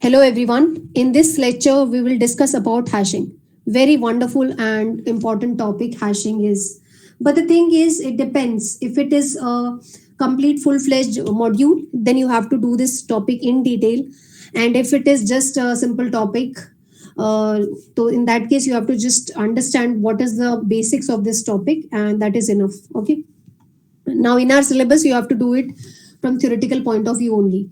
Hello everyone. In this lecture, we will discuss about hashing. Very wonderful and important topic hashing is. But the thing is, it depends. If it is a complete full-fledged module, then you have to do this topic in detail. And if it is just a simple topic, so in that case, you have to just understand what is the basics of this topic, and that is enough. Okay. Now, in our syllabus, you have to do it from theoretical point of view only.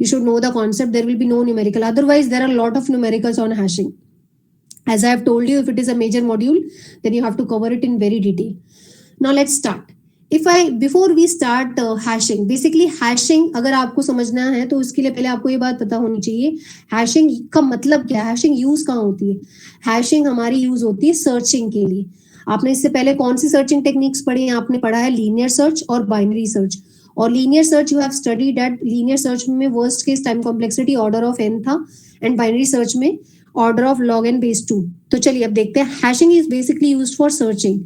You should know the concept. There will be no numerical. Otherwise, there are a lot of numericals on hashing. As I have told you, if it is a major module, then you have to cover it in very detail. Now let's start. Before we start hashing, basically hashing अगर आपको समझना है तो उसके लिए पहले आपको ये बात पता होनी चाहिए हैशिंग का मतलब क्या है, हैशिंग यूज कहाँ होती है. हैशिंग हमारी यूज होती है सर्चिंग के लिए. आपने इससे पहले कौन सी सर्चिंग टेक्निक्स पढ़ी हैं? आपने पढ़ा है लीनियर सर्च और बाइनरी सर्च. और linear search you have studied at linear search में worst case time complexity order of n था एंड बाइनरी सर्च में order of log n base 2. तो चलिए अब देखते हैं. Hashing is basically used for searching.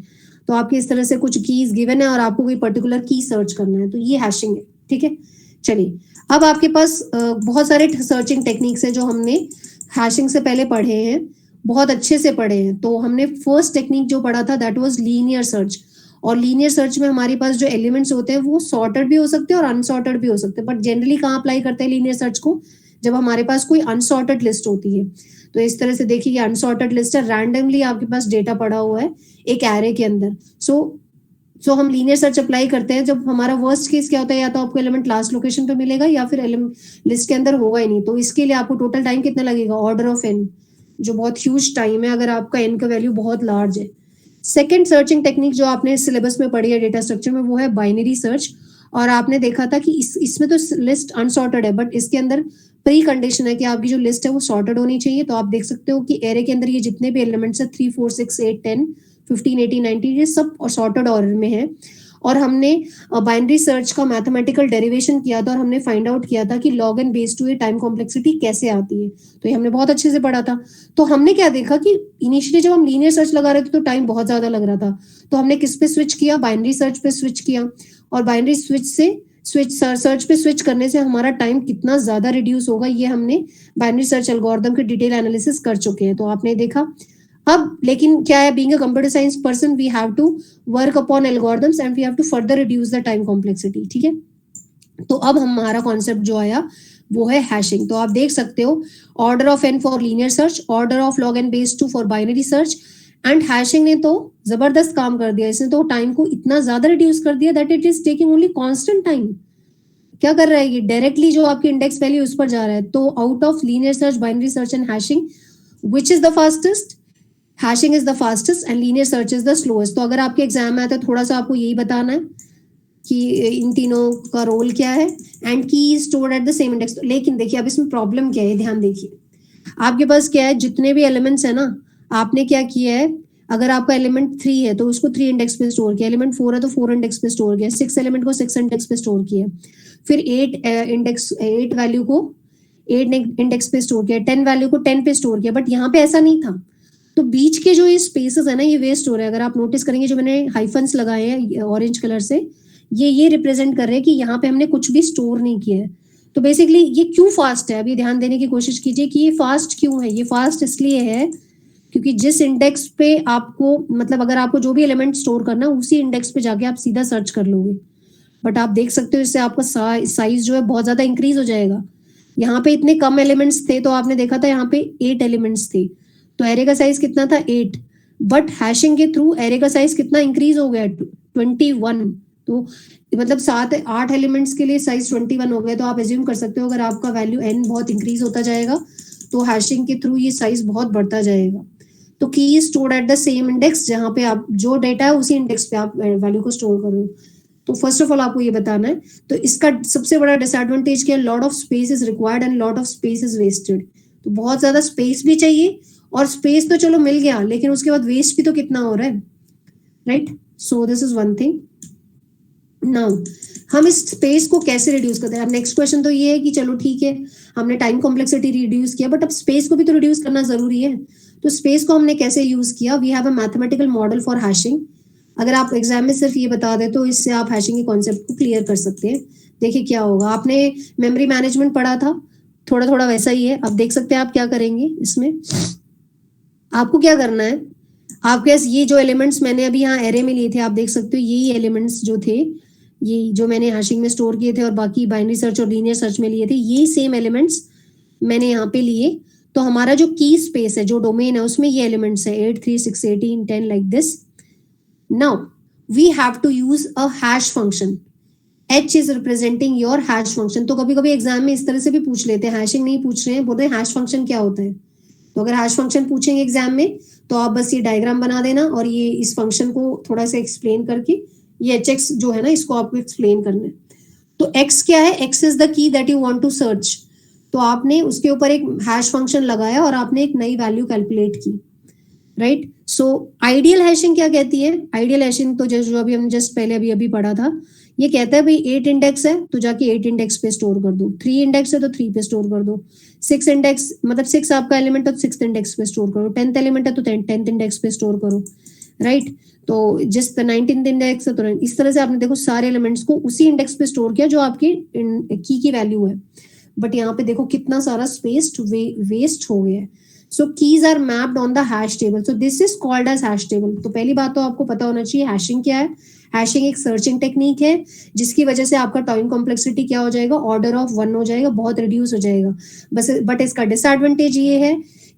तो आपके इस तरह से कुछ कीज गिवन है और आपको कोई पर्टिकुलर की सर्च करना है, तो ये हैशिंग है. ठीक है, चलिए अब आपके पास बहुत सारे सर्चिंग टेक्निक्स हैं जो हमने हैशिंग से पहले पढ़े हैं, बहुत अच्छे से पढ़े हैं. तो हमने फर्स्ट टेक्निक जो पढ़ा था दैट वाज लीनियर सर्च. और लीनियर सर्च में हमारे पास जो एलिमेंट्स होते हैं वो सॉर्टेड भी हो सकते हैं और अनसॉर्टेड भी हो सकते हैं. बट जनरली कहाँ अप्लाई करते हैं लीनियर सर्च को? जब हमारे पास कोई अनसॉर्टेड लिस्ट होती है. तो इस तरह से देखिए, ये अनसॉर्टेड लिस्ट है, रैंडमली आपके पास डेटा पड़ा हुआ है एक एरे के अंदर. सो हम लीनियर सर्च अप्लाई करते हैं जब हमारा वर्स्ट केस क्या होता है, या तो आपको एलिमेंट लास्ट लोकेशन पे मिलेगा या फिर लिस्ट के अंदर होगा ही नहीं. तो इसके लिए आपको टोटल टाइम कितना लगेगा? ऑर्डर ऑफ n, जो बहुत ह्यूज टाइम है अगर आपका n का वैल्यू बहुत लार्ज है. सेकेंड सर्चिंग टेक्निक जो आपने सिलेबस में पढ़ी है डेटा स्ट्रक्चर में, वो है बाइनरी सर्च. और आपने देखा था कि इसमें तो लिस्ट अनसॉर्टेड है, बट इसके अंदर प्री कंडीशन है कि आपकी जो लिस्ट है वो सॉर्टेड होनी चाहिए. तो आप देख सकते हो कि एरे के अंदर ये जितने भी एलिमेंट्स है 3, 4, 6, 8, 10, 15, 18, 19 ये सब सॉर्टेड ऑर्डर में है. और हमने बाइनरी सर्च का मैथमेटिकल डेरिवेशन किया था और हमने फाइंड आउट किया था कि log n बेस 2 ये टाइम कॉम्प्लेक्सिटी कैसे आती है. तो ये हमने बहुत अच्छे से पढ़ा था. तो हमने क्या देखा कि इनिशियली जब हम लीनियर सर्च लगा रहे थे तो टाइम बहुत ज्यादा लग रहा था. तो हमने किस पे स्विच किया? बाइनरी सर्च पे स्विच किया. और बाइनरी सर्च पे स्विच करने से हमारा टाइम कितना ज्यादा रिड्यूस होगा, ये हमने बाइनरी सर्च एल्गोरिथम के डिटेल एनालिसिस कर चुके हैं. तो आपने देखा. अब लेकिन क्या है, being a computer science person we have to work upon algorithms and we have to further reduce the time complexity. ठीक है, तो अब हमारा कॉन्सेप्ट जो आया वो है हैशिंग. तो आप देख सकते हो order of n for linear search, order of log n base 2 for binary search. And hashing ने तो जबरदस्त काम कर दिया. इसने तो टाइम को इतना ज्यादा रिड्यूस कर दिया that it is taking only constant time. क्या कर रहा है ये? डायरेक्टली जो आपकी इंडेक्स वैल्यू उस पर जा रहा है. तो out of linear search, binary search and hashing which is the fastest? Hashing is the fastest and linear search is the slowest. तो अगर आपके एग्जाम में आता है थोड़ा सा आपको यही बताना है कि इन तीनों का रोल क्या है. एंड की is stored at the same index. लेकिन देखिए अब इसमें प्रॉब्लम क्या है, ध्यान देखिए. आपके पास क्या है, जितने भी एलिमेंट्स है ना, आपने क्या किया है, अगर आपका एलिमेंट 3 है तो उसको 3 इंडेक्स पे स्टोर किया. एलिमेंट 4 है तो 4 इंडेक्स पे स्टोर किया. 6 एलिमेंट को 6 इंडेक्स पे स्टोर किया. फिर 8 वैल्यू को 8 इंडेक्स पे स्टोर किया. 10 वैल्यू को 10 पे स्टोर किया. बट यहाँ पे ऐसा नहीं था. तो बीच के जो ये स्पेसेस है ना, ये वेस्ट हो रहे हैं. अगर आप नोटिस करेंगे जो मैंने हाइफन्स लगाए हैं ऑरेंज कलर से, ये रिप्रेजेंट कर रहे हैं कि यहाँ पे हमने कुछ भी स्टोर नहीं किया है. तो बेसिकली ये क्यों फास्ट है, अभी ध्यान देने की कोशिश कीजिए कि ये फास्ट क्यों है. ये फास्ट इसलिए है क्योंकि जिस इंडेक्स पे आपको, मतलब अगर आपको जो भी एलिमेंट स्टोर करना उसी इंडेक्स पे जाके आप सीधा सर्च कर लोगे. बट आप देख सकते हो इससे आपका साइज जो है बहुत ज्यादा इंक्रीज हो जाएगा. यहाँ पे इतने कम एलिमेंट्स थे तो आपने देखा था यहाँ पे 8 एलिमेंट्स थे, तो एरे का साइज कितना था? 8. बट हैशिंग के थ्रू एरे का साइज कितना इंक्रीज हो गया? 21. तो मतलब 8 एलिमेंट्स के लिए साइज 21 हो गया. तो आप एज्यूम कर सकते हो अगर आपका वैल्यू n बहुत इंक्रीज होता जाएगा तो हैशिंग के थ्रू ये साइज बहुत बढ़ता जाएगा. तो की is stored at the same index, जहाँ पे आप जो डेटा है उसी इंडेक्स पे आप वैल्यू को स्टोर करो. तो फर्स्ट ऑफ ऑल आपको ये बताना है. तो इसका सबसे बड़ा डिसएडवांटेज क्या है? Lot of space is required and lot of space is wasted. तो बहुत ज्यादा स्पेस भी चाहिए, और स्पेस तो चलो मिल गया लेकिन उसके बाद वेस्ट भी तो कितना हो रहा है, right? So this is one thing. Now हम इस स्पेस को कैसे रिड्यूस करते हैं? अब नेक्स्ट क्वेश्चन तो ये है कि चलो ठीक है, हमने टाइम कॉम्प्लेक्सिटी रिड्यूस किया, बट अब स्पेस को भी तो रिड्यूस करना जरूरी है. तो स्पेस को हमने कैसे यूज किया? We have a mathematical model for hashing. अगर आप एग्जाम में सिर्फ ये बता दे तो इससे आप हैशिंग के कॉन्सेप्ट को क्लियर कर सकते हैं. देखिए क्या होगा. आपने मेमोरी मैनेजमेंट पढ़ा था, थोड़ा थोड़ा वैसा ही है। अब देख सकते हैं आप क्या करेंगे इसमें। आपको क्या करना है, आपके पास ये जो एलिमेंट्स मैंने अभी यहाँ एरे में लिए थे, आप देख सकते हो यही एलिमेंट्स जो थे, ये जो मैंने हैशिंग में स्टोर किए थे और बाकी बाइनरी सर्च और लीनियर सर्च में लिए थे, ये सेम एलिमेंट्स मैंने यहाँ पे लिए। तो हमारा जो की स्पेस है, जो डोमेन है, उसमें ये एलिमेंट्स है 8 3 6 18 10 like this. Now we have to use a hash function. H is representing your hash function. तो कभी कभी एग्जाम में इस तरह से भी पूछ लेते हैं, हैशिंग नहीं पूछ रहे हैं, बोल रहे हैं हैश फंक्शन क्या होता है। तो अगर हैश फंक्शन पूछेंगे एग्जाम में तो आप बस ये डायग्राम बना देना और ये इस फंक्शन को थोड़ा सा एक्सप्लेन करके, ये hx जो है ना, इसको आपको एक्सप्लेन करना है। तो x क्या है, x is the key that you want to search. तो आपने उसके ऊपर एक हैश फंक्शन लगाया और आपने एक नई वैल्यू कैलकुलेट की, राइट। सो आइडियल हैशिंग क्या कहती है, आइडियल हैशिंग तो जो अभी हम जस्ट पहले अभी पढ़ा था, ये कहता है भाई 8 इंडेक्स है तो जाके 8 इंडेक्स पे स्टोर कर दो, 3 इंडेक्स है तो 3 पे स्टोर कर दो, 6 इंडेक्स मतलब 6 आपका एलिमेंट है तो 6th इंडेक्स पे स्टोर करो, 10th एलिमेंट है तो 10th इंडेक्स पे स्टोर करो, राइट। तो जिस 19th इंडेक्स है तो इस तरह से आपने देखो सारे एलिमेंट्स को उसी इंडेक्स पे स्टोर किया जो आपकी की वैल्यू है। बट यहाँ पे देखो कितना सारा स्पेस वेस्ट हो गया है। So keys are mapped on the hash table, so this is called as hash table. तो पहली बात तो आपको पता होना चाहिए हैशिंग क्या है। हैशिंग एक सर्चिंग टेक्निक है जिसकी वजह से आपका टाइम कॉम्प्लेक्सिटी क्या हो जाएगा, ऑर्डर ऑफ 1 हो जाएगा, बहुत रिड्यूस हो जाएगा। बस बट इसका डिसएडवांटेज ये है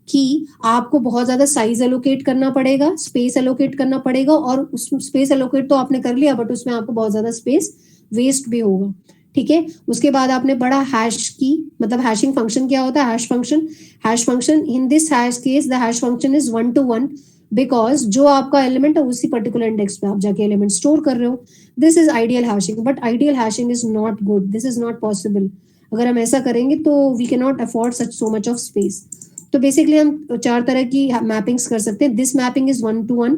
कि आपको बहुत ज्यादा साइज एलोकेट करना पड़ेगा, स्पेस एलोकेट करना पड़ेगा, और उस स्पेस एलोकेट तो आपने कर लिया बट उसमें आपको बहुत ज्यादा स्पेस वेस्ट भी होगा, ठीक है। उसके बाद आपने पढ़ा हैश की, मतलब हैशिंग फंक्शन क्या होता है, hash function in this hash case the hash function is 1 to 1 because जो आपका एलिमेंट है उसी पर्टिकुलर इंडेक्स पे आप जाके एलिमेंट स्टोर कर रहे हो। This is ideal hashing, but ideal hashing is not good, this is not possible. अगर हम ऐसा करेंगे तो we can not afford such so much of space. तो बेसिकली हम 4 तरह की मैपिंग्स कर सकते हैं। This mapping is 1 to 1,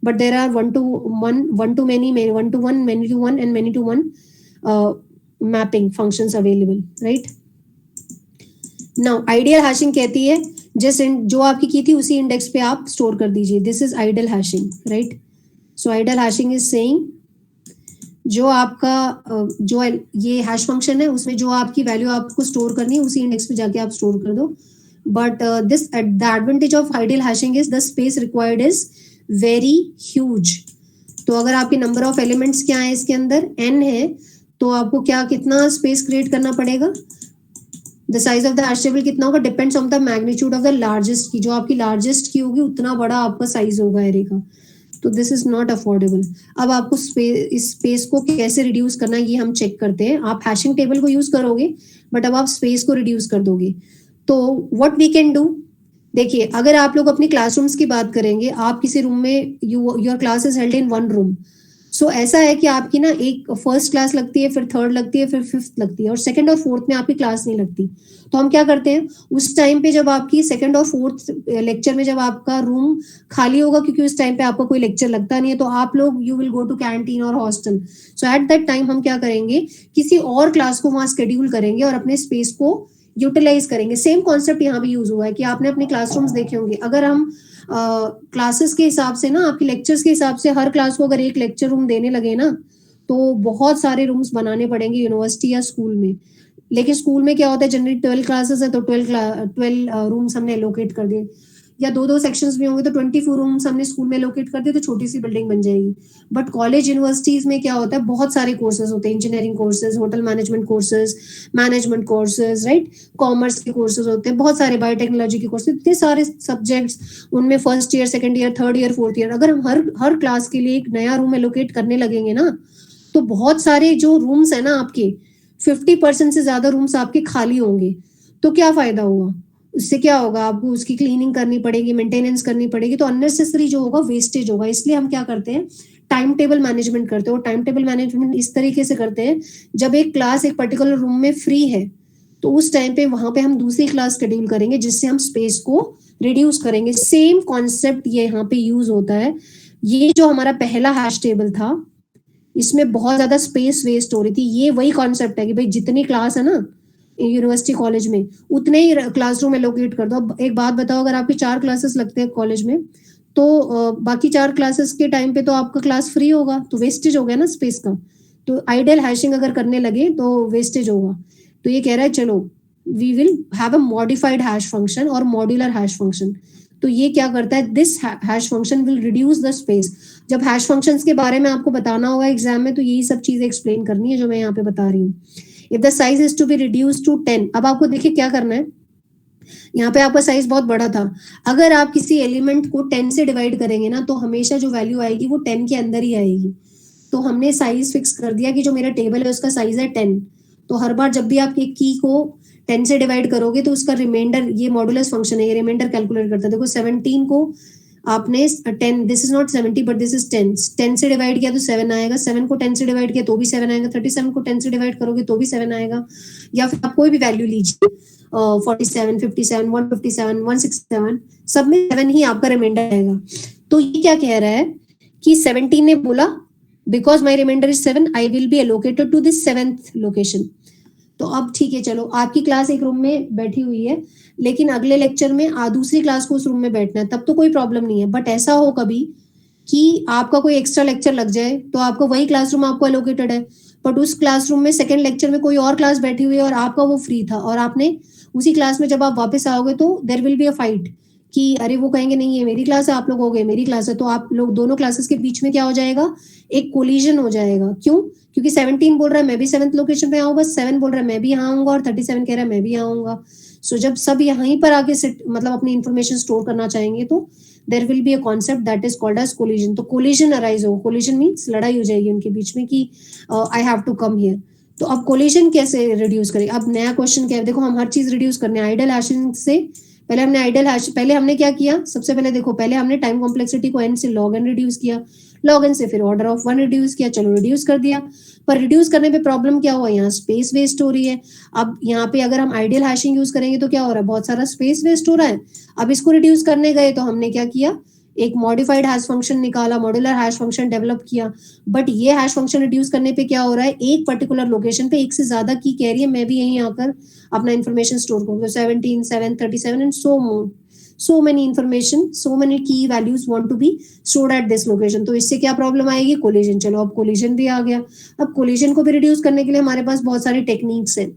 but there are 1 to 1, 1 to many, 1 to 1, many to 1 and many to 1 mapping functions available, right? Now ideal hashing कहती है जो आपकी की थी उसी इंडेक्स पे आप स्टोर कर दीजिए, this is ideal hashing, right. So ideal hashing is saying जो आपका जो ये हैश फंक्शन है उसमें जो आपकी वैल्यू आपको स्टोर करनी है उसी इंडेक्स पे जाके आप स्टोर कर दो। But this the advantage of ideal hashing is the space required is very huge. तो अगर आपके नंबर ऑफ एलिमेंट्स क्या है इसके अंदर n है तो आपको कितना स्पेस क्रिएट करना पड़ेगा, the size of the hash table कितना होगा, depends on the magnitude of the largest की। जो आपकी लार्जेस्ट की होगी उतना बड़ा आपका साइज होगा एरे का। तो दिस इज नॉट अफोर्डेबल। अब आपको इस स्पेस को कैसे रिड्यूस करना है ये हम चेक करते हैं। आप हैशिंग टेबल को यूज करोगे बट अब आप स्पेस को रिड्यूस कर दोगे। तो व्हाट वी कैन डू, देखिए अगर आप लोग अपनी क्लासरूम्स की बात करेंगे, आप किसी रूम में your class is held in 1 room. So ऐसा है कि आपकी ना एक फर्स्ट क्लास लगती है, फिर थर्ड लगती है, फिर फिफ्थ लगती है, और सेकंड और फोर्थ में आपकी क्लास नहीं लगती। तो हम क्या करते हैं उस टाइम पे, जब आपकी सेकंड और फोर्थ लेक्चर में जब आपका रूम खाली होगा, क्योंकि उस टाइम पे आपका कोई लेक्चर लगता नहीं है, तो आप लोग you will go to canteen और hostel. So at that time हम क्या करेंगे, किसी और क्लास को वहां शेड्यूल करेंगे और अपने स्पेस को यूटिलाइज करेंगे। सेम कॉन्सेप्ट यहाँ भी यूज हुआ है कि आपने अपने क्लासरूम्स देखे होंगे। अगर हम क्लासेस के हिसाब से ना, आपके लेक्चर्स के हिसाब से हर क्लास को अगर एक लेक्चर रूम देने लगे ना, तो बहुत सारे रूम्स बनाने पड़ेंगे यूनिवर्सिटी या स्कूल में। लेकिन स्कूल में क्या होता है, जनरली 12 क्लासेस है तो 12 रूम्स हमने एलोकेट कर दिए, या 2-2 सेक्शंस भी होंगे तो 24 रूम्स हमने स्कूल में एलोकेट कर दिए, तो छोटी सी बिल्डिंग बन जाएगी। बट कॉलेज यूनिवर्सिटीज में क्या होता है, बहुत सारे कोर्सेज होते हैं, engineering courses, hotel management courses, management courses, right, commerce के कोर्सेज होते हैं, बहुत सारे बायोटेक्नोलॉजी के कोर्सेज, इतने सारे सब्जेक्ट्स, उनमें first year, second year, third year, fourth year. अगर हम हर क्लास के लिए एक नया रूम एलोकेट करने लगेंगे ना, तो बहुत सारे जो रूम्स है ना आपके, 50% से ज्यादा रूम्स आपके खाली होंगे। तो क्या फायदा हुआ, उससे क्या होगा, आपको उसकी क्लीनिंग करनी पड़ेगी, मेंटेनेंस करनी पड़ेगी, तो अननेसेसरी जो होगा वेस्टेज होगा। इसलिए हम क्या करते हैं, टाइम टेबल मैनेजमेंट करते हैं। और टाइम टेबल मैनेजमेंट इस तरीके से करते हैं, जब एक क्लास एक पर्टिकुलर रूम में फ्री है तो उस टाइम पे वहां पे हम दूसरी क्लास शेड्यूल करेंगे, जिससे हम स्पेस को रिड्यूस करेंगे। सेम कॉन्सेप्ट ये यहाँ पे यूज होता है। ये जो हमारा पहला हैश टेबल था, इसमें बहुत ज्यादा स्पेस वेस्ट हो रही थी। ये वही कॉन्सेप्ट है कि भाई जितनी क्लास है ना यूनिवर्सिटी कॉलेज में, उतने ही क्लासरूम एलोकेट कर दो। अब एक बात बताओ, अगर आपकी 4 क्लासेस लगते हैं कॉलेज में, तो बाकी 4 क्लासेस के टाइम पे तो आपका क्लास फ्री होगा, तो वेस्टेज हो गया ना स्पेस का। तो आइडियल हैशिंग अगर करने लगे तो वेस्टेज होगा। तो ये कह रहा है चलो we will have a modified hash function or modular hash function. तो ये क्या करता है, this hash function will reduce the space. जब hash functions के बारे में आपको बताना होगा एग्जाम में तो यही सब चीजें एक्सप्लेन करनी है जो मैं यहाँ पे बता रही हूँ. If the size is to be reduced to 10, अब आपको देखिए क्या करना है. यहाँ पे आपका साइज बहुत बड़ा था, अगर आप किसी एलिमेंट को 10 से डिवाइड करेंगे ना तो हमेशा जो वैल्यू आएगी वो 10 के अंदर ही आएगी. तो हमने साइज फिक्स कर दिया कि जो मेरा टेबल है उसका साइज है 10. तो हर बार जब भी आप एक की को 10 से डिवाइड करोगे तो उसका रिमाइंडर, ये मॉडुलस फंक्शन है, ये रिमाइंडर कैलकुलेट करता है. देखो 17 को आपने 10, this is not 70 but this is 10 से डिवाइड किया तो 7 आएगा, 7 को 10 से डिवाइड किया तो भी 7 आएगा, 37 को 10 से डिवाइड करोगे तो भी 7 आएगा. या फिर आप कोई भी वैल्यू लीजिए, 47, 57, 157, 167, सब में 7 ही आपका रिमाइंडर आएगा. तो ये क्या कह रहा है कि 17 ने बोला because my reminder is 7 I will be allocated to this 7th location. तो अब ठीक है, चलो आपकी क्लास एक रूम में बैठी हुई है लेकिन अगले लेक्चर में दूसरी क्लास को उस रूम में बैठना है, तब तो कोई प्रॉब्लम नहीं है. बट ऐसा हो कभी कि आपका कोई एक्स्ट्रा लेक्चर लग जाए तो आपको वही क्लासरूम आपको एलोकेटेड है बट उस क्लासरूम में सेकंड लेक्चर में कोई और क्लास बैठी हुई है और आपका वो फ्री था और आपने उसी क्लास में जब आप वापस आओगे तो there will be a fight कि अरे वो कहेंगे नहीं ये मेरी क्लास है, आप लोग हो गए मेरी क्लास है. तो आप लोग दोनों क्लासेस के बीच में क्या हो जाएगा, एक कोलिजन हो जाएगा. क्यों? क्योंकि 17 बोल रहा है मैं भी 7th लोकेशन पे आऊंगा, 7 बोल रहा है मैं भी यहाँ आऊंगा और 37 कह रहा है मैं भी यहाँ आऊंगा. सो जब सब यहीं पर आके मतलब अपनी इंफॉर्मेशन स्टोर करना चाहेंगे तो there will be a concept that is called as collision. तो कोलिजन अराइज हो, कोलिजन मीन्स लड़ाई हो जाएगी उनके बीच में कि I have to come here. तो अब कोलिजन कैसे रिड्यूस करें? अब नया क्वेश्चन क्या है, देखो हम हर चीज रिड्यूस करने आइडल हैशिंग से पहले हमने पहले हमने क्या किया, सबसे पहले देखो पहले हमने टाइम कॉम्प्लेक्सिटी को n से log n रिड्यूस किया, log n से फिर ऑर्डर ऑफ 1 रिड्यूस किया. चलो रिड्यूस कर दिया, पर रिड्यूस करने पे प्रॉब्लम क्या हुआ, यहाँ स्पेस वेस्ट हो रही है. अब यहाँ पे अगर हम आइडियल हैशिंग यूज करेंगे तो क्या हो रहा है, बहुत सारा स्पेस वेस्ट हो रहा है. अब इसको रिड्यूस करने गए तो हमने क्या किया, एक मॉडिफाइड हैश फंक्शन निकाला, मॉड्यूलर हैश फंक्शन डेवलप किया. बट ये हैश फंक्शन रिड्यूस करने पे क्या हो रहा है, एक पर्टिकुलर लोकेशन पे एक से ज्यादा की कह रही है मैं भी यहीं आकर अपना इंफॉर्मेशन स्टोर करूँ. 17, 7, 37 and so more, so many information, so many key values want to be stored at this location. तो इससे क्या प्रॉब्लम आएगी, कोलिजन. चलो अब कोलिजन भी आ गया. अब कोलिजन को भी रिड्यूस करने के लिए हमारे पास बहुत सारी टेक्निक्स है.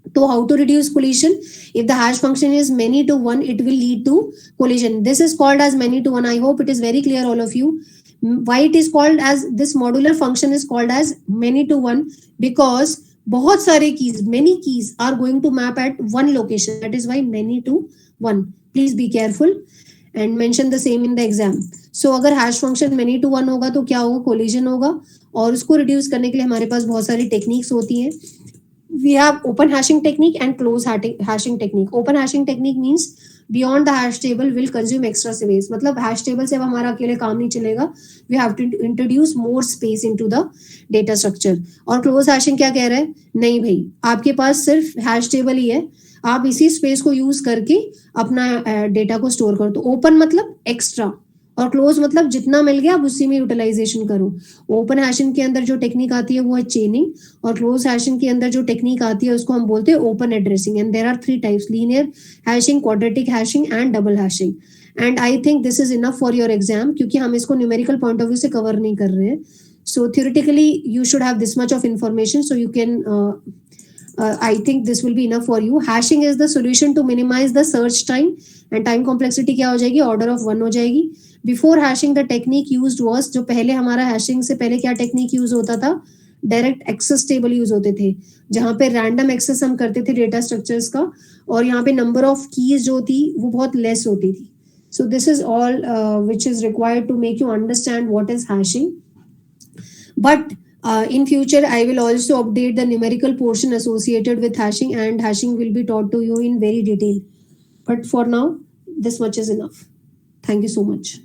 तो how to reduce collision? If the hash function is many to one, it will lead to collision. This is called as many to one. I hope it is very clear all of you. Why it is called as, this modular function is called as many to one because बहुत सारे keys, many keys are going to map at one location. That is why many to one. Please be careful and mention the same in the exam. So अगर hash function many to one होगा तो क्या होगा, collision होगा. और उसको reduce करने के लिए हमारे पास बहुत सारी techniques होती हैं. We have open hashing technique and close hashing technique. Open hashing technique means beyond the hash table will consume extra space. मतलब hash table से अब हमारा अकेले काम नहीं चलेगा. We have to introduce more space into the data structure. और close hashing क्या कह रहा है, नहीं भाई आपके पास सिर्फ hash table ही है, आप इसी स्पेस को यूज करके अपना डेटा को स्टोर करो. तो ओपन मतलब एक्स्ट्रा और क्लोज मतलब जितना मिल गया आप उसी में यूटिलाइजेशन करो. ओपन हैशिंग के अंदर जो टेक्निक आती है वो है चेनिंग और क्लोज हैशिंग के अंदर जो टेक्निक आती है उसको हम बोलते हैं open addressing. And there are 3 types, linear hashing, quadratic hashing and double hashing. And I think this is enough for your exam क्योंकि हम इसको न्यूमेरिकल पॉइंट ऑफ व्यू से कवर नहीं कर रहे हैं. So theoretically you should have this much of information so you can I think this will be enough for you. Hashing is the solution to minimize the search time and time complexity क्या हो जाएगी, order of 1 हो जाएगी. Before hashing the technique used was, जो पहले हमारा hashing से पहले क्या टेक्निक यूज होता था, डायरेक्ट एक्सेस टेबल यूज होते थे जहाँ पे रैंडम एक्सेस हम करते थे डेटा स्ट्रक्चर्स का और यहाँ पे नंबर ऑफ कीज जो थी वो बहुत लेस होती थी. So this is all which is required to make you understand what is hashing. But in future, I will also update the numerical portion associated with hashing and hashing will be taught to you in very detail. But for now, this much is enough. Thank you so much.